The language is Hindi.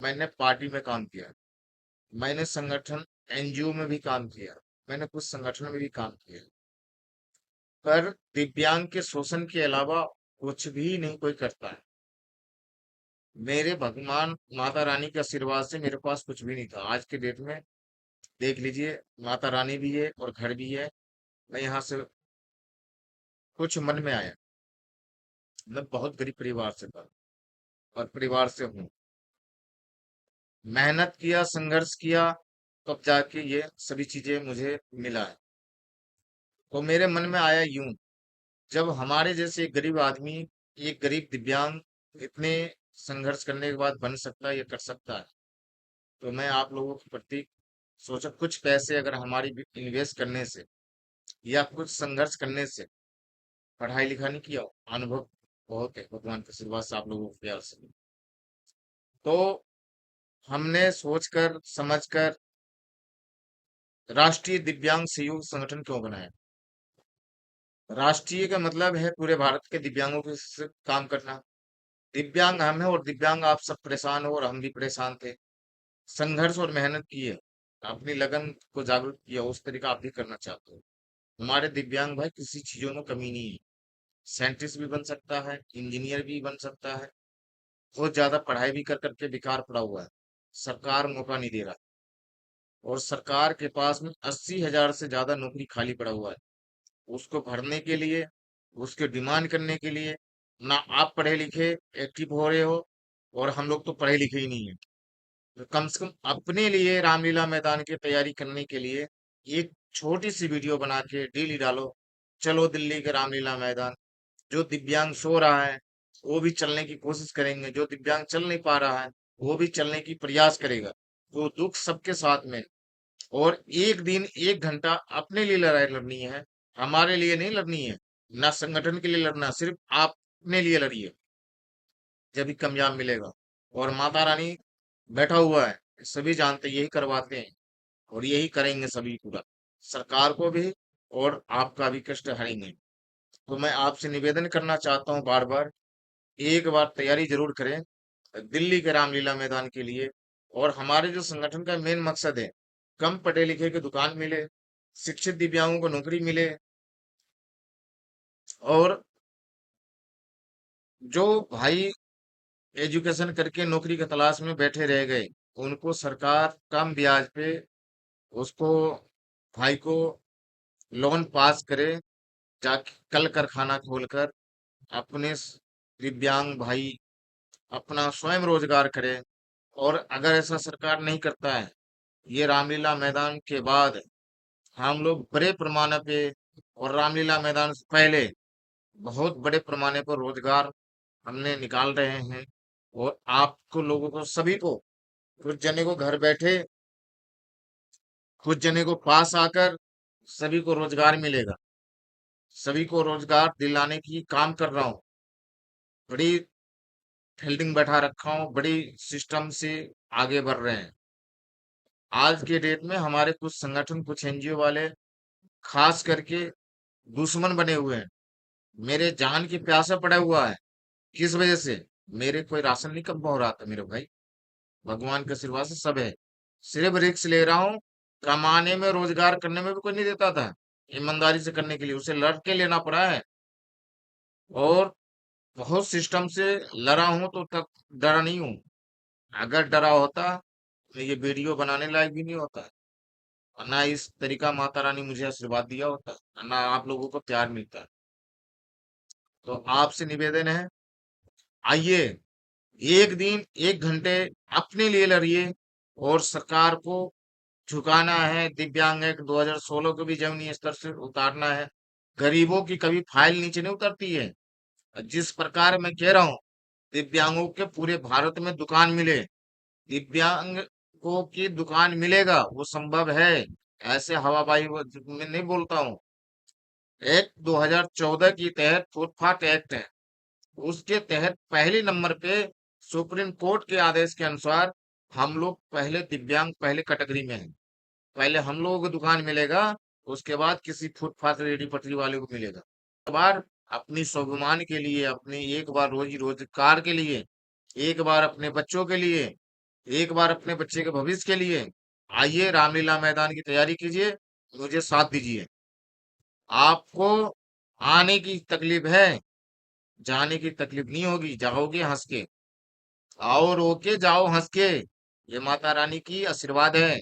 मैंने पार्टी में काम किया, मैंने संगठन एनजीओ में भी काम किया, मैंने कुछ संगठन में भी काम किया, पर दिव्यांग के शोषण के अलावा कुछ भी नहीं कोई करता है। मेरे भगवान माता रानी के आशीर्वाद से मेरे पास कुछ भी नहीं था। आज के डेट में देख लीजिए, माता रानी भी है और घर भी है। मैं यहाँ से कुछ मन में आया, मैं बहुत गरीब परिवार से था और परिवार से हूँ। मेहनत किया, संघर्ष किया, तब जाके ये सभी चीजें मुझे मिला है। तो मेरे मन में आया यूं, जब हमारे जैसे एक गरीब आदमी, एक गरीब दिव्यांग इतने संघर्ष करने के बाद बन सकता है, ये कर सकता है, तो मैं आप लोगों के प्रति सोचा कुछ पैसे अगर हमारी इन्वेस्ट करने से या कुछ संघर्ष करने से, पढ़ाई लिखा नहीं किया, अनुभव बहुत है भगवान के आशीर्वाद से, आप लोगों के प्यार से, तो हमने सोचकर समझकर राष्ट्रीय दिव्यांग सहयोग संगठन क्यों बनाया। राष्ट्रीय का मतलब है पूरे भारत के दिव्यांगों के से काम करना। दिव्यांग हम है और दिव्यांग आप सब परेशान हो और हम भी परेशान थे। संघर्ष और मेहनत की है, अपनी लगन को जागरूक किया, उस तरीका आप भी करना चाहते हो। हमारे दिव्यांग भाई किसी चीजों में कमी नहीं है। साइंटिस्ट भी बन सकता है, इंजीनियर भी बन सकता है। बहुत ज्यादा पढ़ाई भी कर करके बेकार पड़ा हुआ है, सरकार मौका नहीं दे रहा, और सरकार के पास में 80,000 से ज्यादा नौकरी खाली पड़ा हुआ है। उसको भरने के लिए, उसके डिमांड करने के लिए, ना आप पढ़े लिखे एक्टिव हो रहे हो, और हम लोग तो पढ़े लिखे ही नहीं है। तो कम से कम अपने लिए रामलीला मैदान की तैयारी करने के लिए एक छोटी सी वीडियो बना के डेली डालो, चलो दिल्ली के रामलीला मैदान। जो दिव्यांग सो रहा है वो भी चलने की कोशिश करेंगे, जो दिव्यांग चल नहीं पा रहा है वो भी चलने की प्रयास करेगा। तो दुख सबके साथ में, और एक दिन एक घंटा अपने लिए लड़ाई लड़नी है, हमारे लिए नहीं लड़नी है, ना संगठन के लिए लड़ना, सिर्फ आप अपने लिए लड़िए, जब भी कामयाब मिलेगा। और माता रानी बैठा हुआ है, सभी जानते हैं, यही करवाते हैं और यही करेंगे सभी पूरा, सरकार को भी और आपका भी कष्ट हरेंगे। तो मैं आपसे निवेदन करना चाहता हूँ बार बार, एक बार तैयारी जरूर करें दिल्ली के रामलीला मैदान के लिए। और हमारे जो संगठन का मेन मकसद है, कम पढ़े लिखे की दुकान मिले, शिक्षित दिव्यांगों को नौकरी मिले, और जो भाई एजुकेशन करके नौकरी की तलाश में बैठे रह गए, उनको सरकार कम ब्याज पे उसको, भाई को लोन पास करे, जाके कल कारखाना खोलकर अपने दिव्यांग भाई अपना स्वयं रोजगार करे। और अगर ऐसा सरकार नहीं करता है, ये रामलीला मैदान के बाद हम लोग बड़े पैमाने पे और रामलीला मैदान से पहले बहुत बड़े पैमाने पर रोजगार हमने निकाल रहे हैं। और आपको लोगों को सभी को, कुछ जने को घर बैठे, कुछ जने को पास आकर, सभी को रोजगार मिलेगा। सभी को रोजगार दिलाने की काम कर रहा हूँ, बड़ी फील्डिंग बैठा रखा हूँ, बड़ी सिस्टम से आगे बढ़ रहे हैं। आज के डेट में हमारे कुछ संगठन, कुछ एनजीओ वाले खास करके दुश्मन बने हुए हैं, मेरे जान की प्यासा पड़ा हुआ है। किस वजह से? मेरे कोई राशन नहीं कम हो रहा था मेरे भाई, भगवान के आशीर्वाद से सब है। सिर्फ रिक्स ले रहा हूँ, कमाने में, रोजगार करने में भी कोई नहीं देता था ईमानदारी से करने के लिए, उसे लड़ के लेना पड़ा है। और बहुत सिस्टम से लड़ा हूं, तो तक डरा नहीं हूं। अगर डरा होता तो ये वीडियो बनाने लायक भी नहीं होता, और ना इस तरीका माता रानी मुझे आशीर्वाद दिया होता, और ना आप लोगों को प्यार मिलता। तो आपसे निवेदन है, आइए एक दिन एक घंटे अपने लिए लड़िए, और सरकार को झुकाना है। दिव्यांग एक्ट 2016 को भी जमीनी स्तर से उतारना है। गरीबों की कभी फाइल नीचे नहीं उतरती है। जिस प्रकार मैं कह रहा हूँ, दिव्यांगों के पूरे भारत में दुकान मिले, दिव्यांगों की दुकान मिलेगा, वो संभव है। ऐसे हवाबाजी में नहीं बोलता हूँ। एक्ट 2014 के तहत फुटपाथ एक्ट है, उसके तहत पहले नंबर पे सुप्रीम कोर्ट के आदेश के अनुसार हम लोग पहले दिव्यांग पहले कैटेगरी में हैं। पहले हम लोगों को दुकान मिलेगा, उसके बाद किसी फुटपाथ रेडी पटरी वाले को मिलेगा। एक बार अपनी स्वाभिमान के लिए, अपनी एक बार रोजी रोजगार के लिए, एक बार अपने बच्चों के लिए, एक बार अपने बच्चे के भविष्य के लिए आइए, रामलीला मैदान की तैयारी कीजिए, मुझे साथ दीजिए। आपको आने की तकलीफ है, जाने की तकलीफ नहीं होगी, जाओगे हंस के। आओ रो के, जाओ हंस के। ये माता रानी की आशीर्वाद है।